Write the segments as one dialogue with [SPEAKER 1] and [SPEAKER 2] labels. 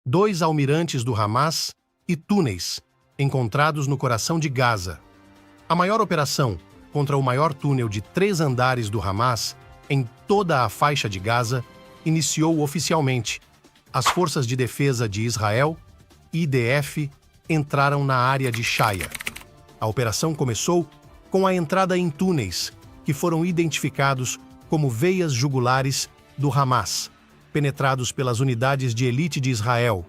[SPEAKER 1] 2 almirantes do Hamas e túneis encontrados no coração de Gaza. A maior operação contra o maior túnel de 3 andares do Hamas em toda a faixa de Gaza iniciou oficialmente. As Forças de Defesa de Israel, IDF, entraram na área de Shaya. A operação começou com a entrada em túneis, que foram identificados como veias jugulares do Hamas, penetrados pelas unidades de elite de Israel.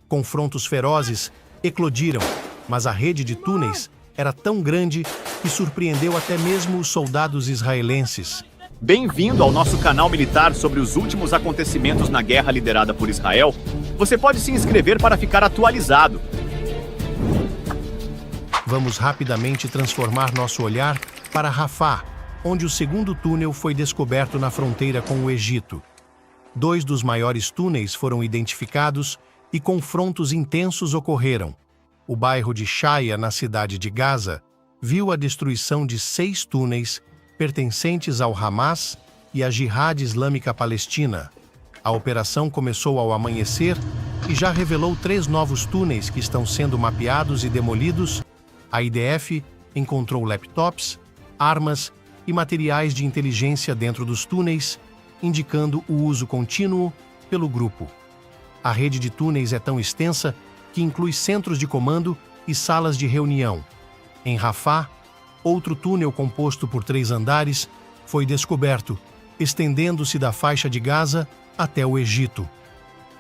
[SPEAKER 1] Confrontos ferozes eclodiram, mas a rede de túneis era tão grande que surpreendeu até mesmo os soldados israelenses.
[SPEAKER 2] Bem-vindo ao nosso canal militar sobre os últimos acontecimentos na guerra liderada por Israel. Você pode se inscrever para ficar atualizado.
[SPEAKER 1] Vamos rapidamente transformar nosso olhar para Rafah, onde o segundo túnel foi descoberto na fronteira com o Egito. 2 dos maiores túneis foram identificados e confrontos intensos ocorreram. O bairro de Shaya, na cidade de Gaza, viu a destruição de 6 túneis pertencentes ao Hamas e à Jihad Islâmica Palestina. A operação começou ao amanhecer e já revelou 3 novos túneis que estão sendo mapeados e demolidos. A IDF encontrou laptops, armas e materiais de inteligência dentro dos túneis, indicando o uso contínuo pelo grupo. A rede de túneis é tão extensa que inclui centros de comando e salas de reunião. Em Rafah, outro túnel composto por 3 andares foi descoberto, estendendo-se da faixa de Gaza até o Egito.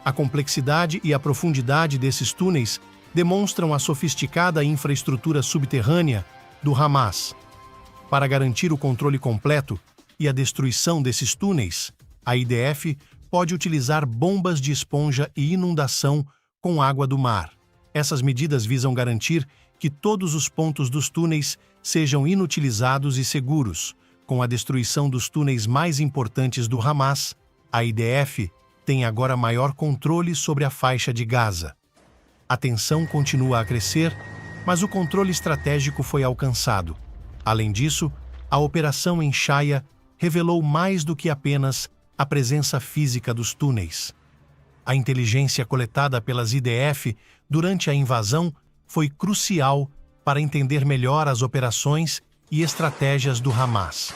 [SPEAKER 1] A complexidade e a profundidade desses túneis demonstram a sofisticada infraestrutura subterrânea do Hamas. Para garantir o controle completo e a destruição desses túneis, a IDF pode utilizar bombas de esponja e inundação com água do mar. Essas medidas visam garantir que todos os pontos dos túneis sejam inutilizados e seguros. Com a destruição dos túneis mais importantes do Hamas, a IDF tem agora maior controle sobre a faixa de Gaza. A tensão continua a crescer, mas o controle estratégico foi alcançado. Além disso, a operação em Shaya revelou mais do que apenas a presença física dos túneis. A inteligência coletada pelas IDF durante a invasão foi crucial para entender melhor as operações e estratégias do Hamas.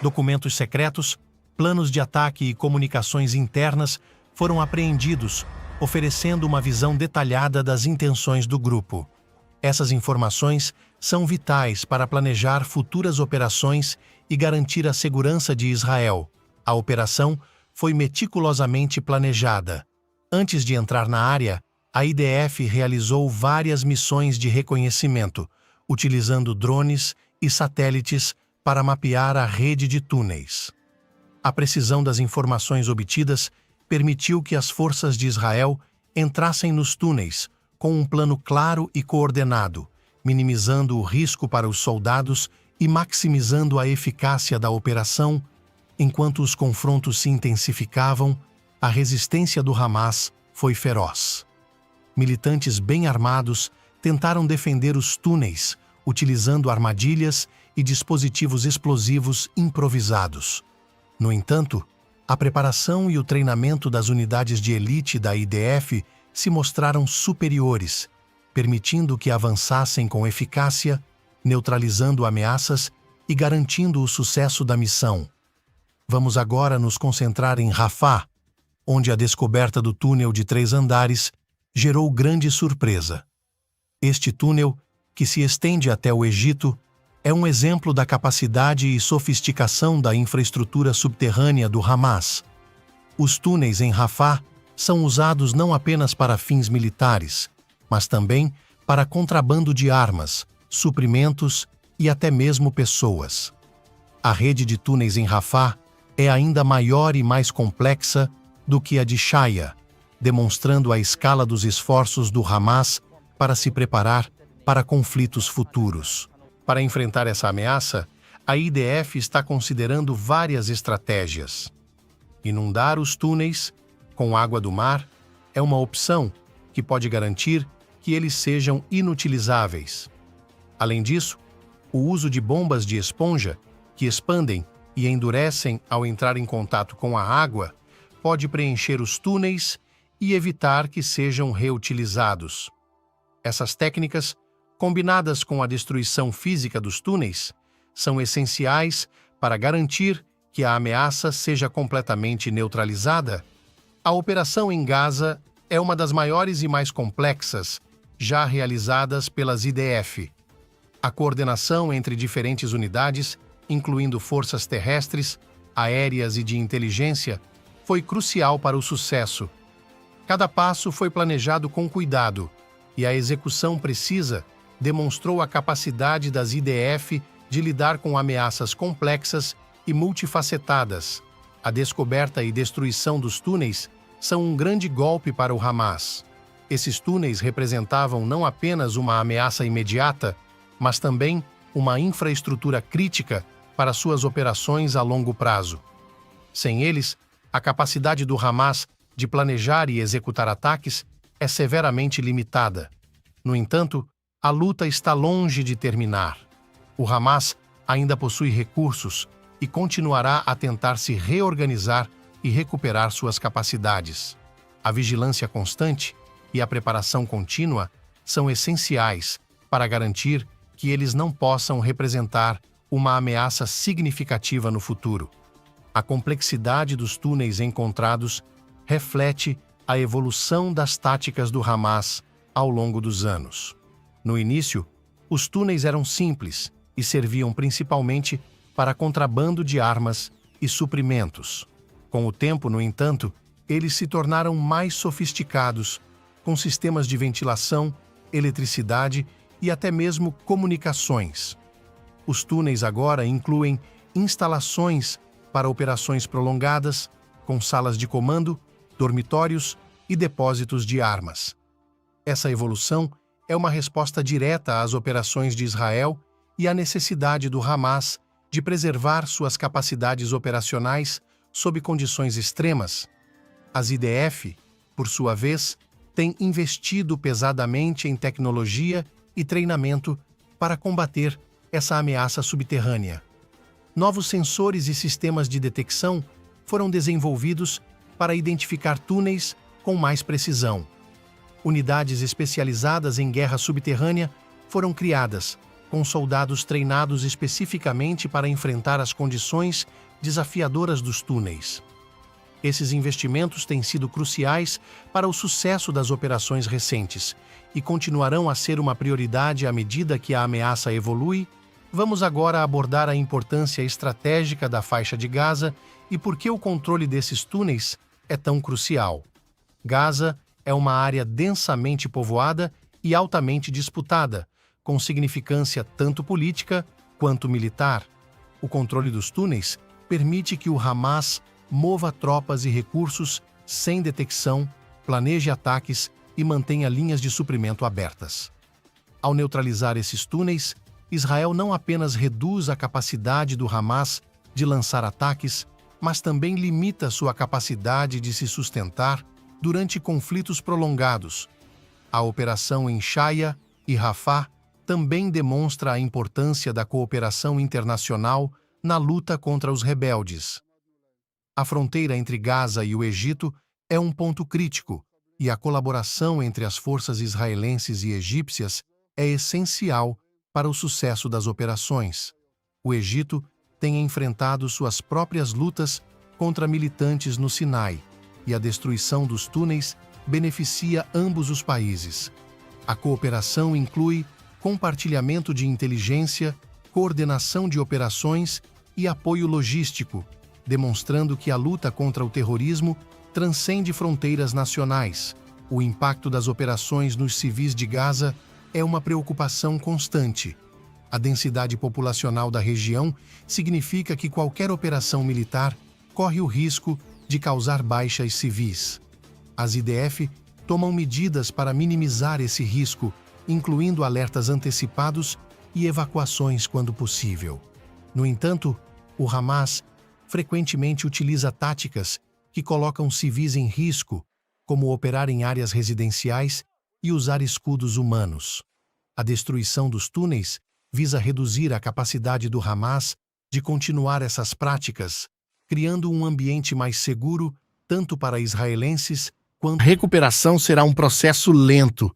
[SPEAKER 1] Documentos secretos, planos de ataque e comunicações internas foram apreendidos, oferecendo uma visão detalhada das intenções do grupo. Essas informações são vitais para planejar futuras operações e garantir a segurança de Israel. A operação foi meticulosamente planejada. Antes de entrar na área, a IDF realizou várias missões de reconhecimento, utilizando drones e satélites para mapear a rede de túneis. A precisão das informações obtidas permitiu que as forças de Israel entrassem nos túneis com um plano claro e coordenado, minimizando o risco para os soldados e maximizando a eficácia da operação. Enquanto os confrontos se intensificavam, a resistência do Hamas foi feroz. Militantes bem armados tentaram defender os túneis, utilizando armadilhas e dispositivos explosivos improvisados. No entanto, a preparação e o treinamento das unidades de elite da IDF se mostraram superiores, permitindo que avançassem com eficácia, neutralizando ameaças e garantindo o sucesso da missão. Vamos agora nos concentrar em Rafah, onde a descoberta do túnel de 3 andares gerou grande surpresa. Este túnel, que se estende até o Egito, é um exemplo da capacidade e sofisticação da infraestrutura subterrânea do Hamas. Os túneis em Rafah são usados não apenas para fins militares, mas também para contrabando de armas, suprimentos e até mesmo pessoas. A rede de túneis em Rafah é ainda maior e mais complexa do que a de Shaya, demonstrando a escala dos esforços do Hamas para se preparar para conflitos futuros. Para enfrentar essa ameaça, a IDF está considerando várias estratégias. Inundar os túneis com água do mar é uma opção que pode garantir que eles sejam inutilizáveis. Além disso, o uso de bombas de esponja, que expandem e endurecem ao entrar em contato com a água, pode preencher os túneis e evitar que sejam reutilizados. Essas técnicas, combinadas com a destruição física dos túneis, são essenciais para garantir que a ameaça seja completamente neutralizada. A operação em Gaza é uma das maiores e mais complexas já realizadas pelas IDF. A coordenação entre diferentes unidades, incluindo forças terrestres, aéreas e de inteligência, foi crucial para o sucesso. Cada passo foi planejado com cuidado, e a execução precisa demonstrou a capacidade das IDF de lidar com ameaças complexas e multifacetadas. A descoberta e destruição dos túneis são um grande golpe para o Hamas. Esses túneis representavam não apenas uma ameaça imediata, mas também uma infraestrutura crítica para suas operações a longo prazo. Sem eles, a capacidade do Hamas de planejar e executar ataques é severamente limitada. No entanto, a luta está longe de terminar. O Hamas ainda possui recursos e continuará a tentar se reorganizar e recuperar suas capacidades. A vigilância constante e a preparação contínua são essenciais para garantir que eles não possam representar uma ameaça significativa no futuro. A complexidade dos túneis encontrados reflete a evolução das táticas do Hamas ao longo dos anos. No início, os túneis eram simples e serviam principalmente para contrabando de armas e suprimentos. Com o tempo, no entanto, eles se tornaram mais sofisticados, com sistemas de ventilação, eletricidade e até mesmo comunicações. Os túneis agora incluem instalações para operações prolongadas, com salas de comando, dormitórios e depósitos de armas. Essa evolução é uma resposta direta às operações de Israel e à necessidade do Hamas de preservar suas capacidades operacionais sob condições extremas. As IDF, por sua vez, têm investido pesadamente em tecnologia e treinamento para combater essa ameaça subterrânea. Novos sensores e sistemas de detecção foram desenvolvidos para identificar túneis com mais precisão. Unidades especializadas em guerra subterrânea foram criadas, com soldados treinados especificamente para enfrentar as condições desafiadoras dos túneis. Esses investimentos têm sido cruciais para o sucesso das operações recentes e continuarão a ser uma prioridade à medida que a ameaça evolui. Vamos agora abordar a importância estratégica da faixa de Gaza e por que o controle desses túneis é tão crucial. Gaza é uma área densamente povoada e altamente disputada, com significância tanto política quanto militar. O controle dos túneis permite que o Hamas mova tropas e recursos sem detecção, planeje ataques e mantenha linhas de suprimento abertas. Ao neutralizar esses túneis, Israel não apenas reduz a capacidade do Hamas de lançar ataques, mas também limita sua capacidade de se sustentar durante conflitos prolongados. A operação em Shaya e Rafah também demonstra a importância da cooperação internacional na luta contra os rebeldes. A fronteira entre Gaza e o Egito é um ponto crítico, e a colaboração entre as forças israelenses e egípcias é essencial para o sucesso das operações. O Egito tem enfrentado suas próprias lutas contra militantes no Sinai, e a destruição dos túneis beneficia ambos os países. A cooperação inclui compartilhamento de inteligência, coordenação de operações e apoio logístico, demonstrando que a luta contra o terrorismo transcende fronteiras nacionais. O impacto das operações nos civis de Gaza é uma preocupação constante. A densidade populacional da região significa que qualquer operação militar corre o risco de causar baixas civis. As IDF tomam medidas para minimizar esse risco, incluindo alertas antecipados e evacuações quando possível. No entanto, o Hamas frequentemente utiliza táticas que colocam civis em risco, como operar em áreas residenciais e usar escudos humanos. A destruição dos túneis visa reduzir a capacidade do Hamas de continuar essas práticas, criando um ambiente mais seguro tanto para israelenses A recuperação será um processo lento.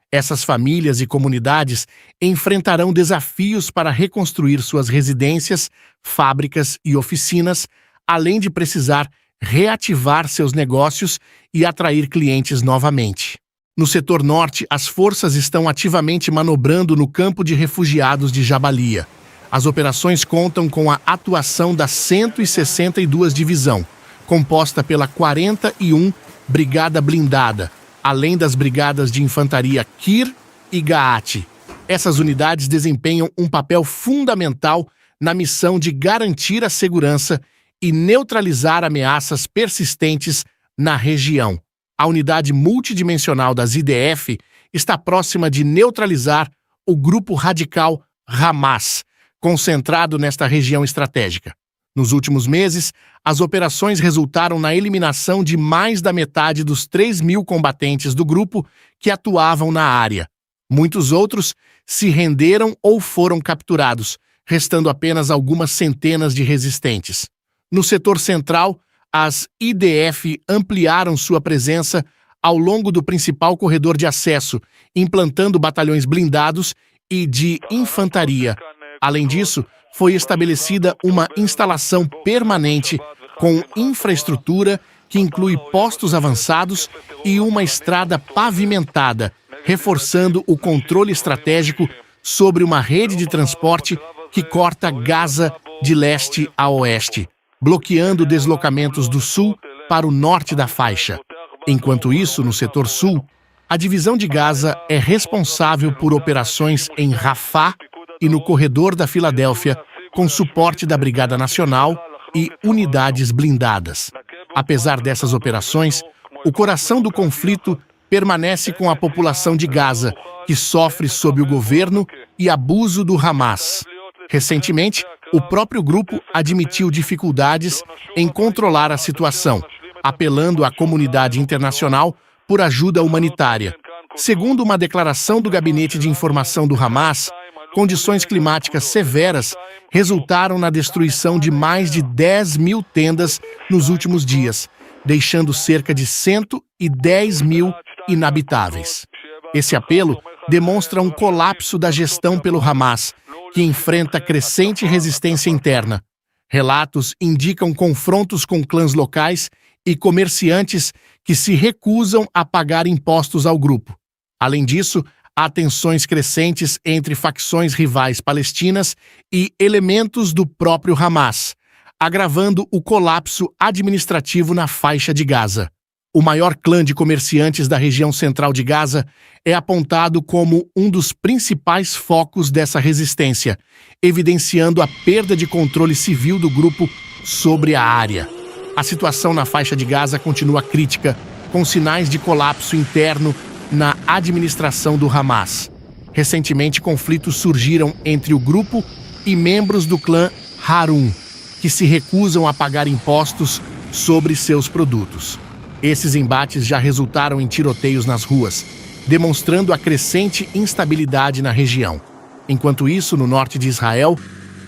[SPEAKER 1] Essas famílias e comunidades enfrentarão desafios para reconstruir suas residências, fábricas e oficinas, além de precisar reativar seus negócios e atrair clientes novamente. No setor norte, as forças estão ativamente manobrando no campo de refugiados de Jabalia. As operações contam com a atuação da 162 Divisão, composta pela 41 Brigada Blindada, além das brigadas de infantaria Kir e Gaati. Essas unidades desempenham um papel fundamental na missão de garantir a segurança e neutralizar ameaças persistentes na região. A unidade multidimensional das IDF está próxima de neutralizar o grupo radical Hamas, concentrado nesta região estratégica. Nos últimos meses, as operações resultaram na eliminação de mais da metade dos 3.000 combatentes do grupo que atuavam na área. Muitos outros se renderam ou foram capturados, restando apenas algumas centenas de resistentes. No setor central, as IDF ampliaram sua presença ao longo do principal corredor de acesso, implantando batalhões blindados e de infantaria. Além disso, foi estabelecida uma instalação permanente com infraestrutura que inclui postos avançados e uma estrada pavimentada, reforçando o controle estratégico sobre uma rede de transporte que corta Gaza de leste a oeste, bloqueando deslocamentos do sul para o norte da faixa. Enquanto isso, no setor sul, a divisão de Gaza é responsável por operações em Rafah e no corredor da Filadélfia, com suporte da Brigada Nacional e unidades blindadas. Apesar dessas operações, o coração do conflito permanece com a população de Gaza, que sofre sob o governo e abuso do Hamas. Recentemente, o próprio grupo admitiu dificuldades em controlar a situação, apelando à comunidade internacional por ajuda humanitária. Segundo uma declaração do Gabinete de Informação do Hamas, condições climáticas severas resultaram na destruição de mais de 10.000 tendas nos últimos dias, deixando cerca de 110.000 inabitáveis. Esse apelo demonstra um colapso da gestão pelo Hamas, que enfrenta crescente resistência interna. Relatos indicam confrontos com clãs locais e comerciantes que se recusam a pagar impostos ao grupo. Além disso, há tensões crescentes entre facções rivais palestinas e elementos do próprio Hamas, agravando o colapso administrativo na faixa de Gaza. O maior clã de comerciantes da região central de Gaza é apontado como um dos principais focos dessa resistência, evidenciando a perda de controle civil do grupo sobre a área. A situação na faixa de Gaza continua crítica, com sinais de colapso interno na administração do Hamas. Recentemente, conflitos surgiram entre o grupo e membros do clã Harun, que se recusam a pagar impostos sobre seus produtos. Esses embates já resultaram em tiroteios nas ruas, demonstrando a crescente instabilidade na região. Enquanto isso, no norte de Israel,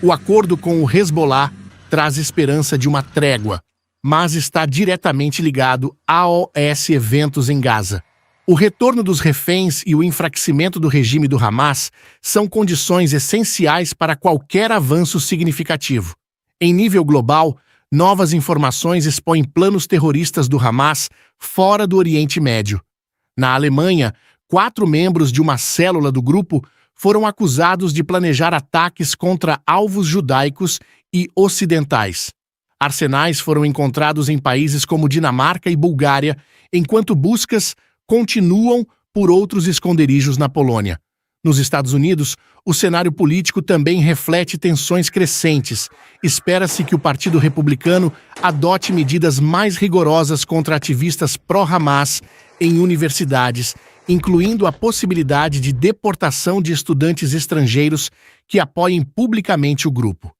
[SPEAKER 1] o acordo com o Hezbollah traz esperança de uma trégua, mas está diretamente ligado aos eventos em Gaza. O retorno dos reféns e o enfraquecimento do regime do Hamas são condições essenciais para qualquer avanço significativo. Em nível global, novas informações expõem planos terroristas do Hamas fora do Oriente Médio. Na Alemanha, 4 membros de uma célula do grupo foram acusados de planejar ataques contra alvos judaicos e ocidentais. Arsenais foram encontrados em países como Dinamarca e Bulgária, enquanto buscas continuam por outros esconderijos na Polônia. Nos Estados Unidos, o cenário político também reflete tensões crescentes. Espera-se que o Partido Republicano adote medidas mais rigorosas contra ativistas pró-Hamas em universidades, incluindo a possibilidade de deportação de estudantes estrangeiros que apoiem publicamente o grupo.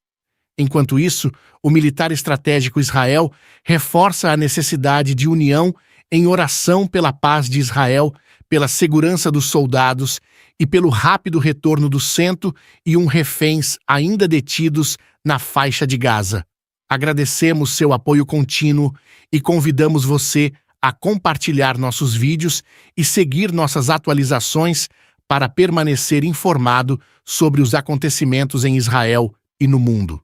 [SPEAKER 1] Enquanto isso, o militar estratégico Israel reforça a necessidade de união em oração pela paz de Israel, pela segurança dos soldados e pelo rápido retorno dos 101 reféns ainda detidos na faixa de Gaza. Agradecemos seu apoio contínuo e convidamos você a compartilhar nossos vídeos e seguir nossas atualizações para permanecer informado sobre os acontecimentos em Israel e no mundo.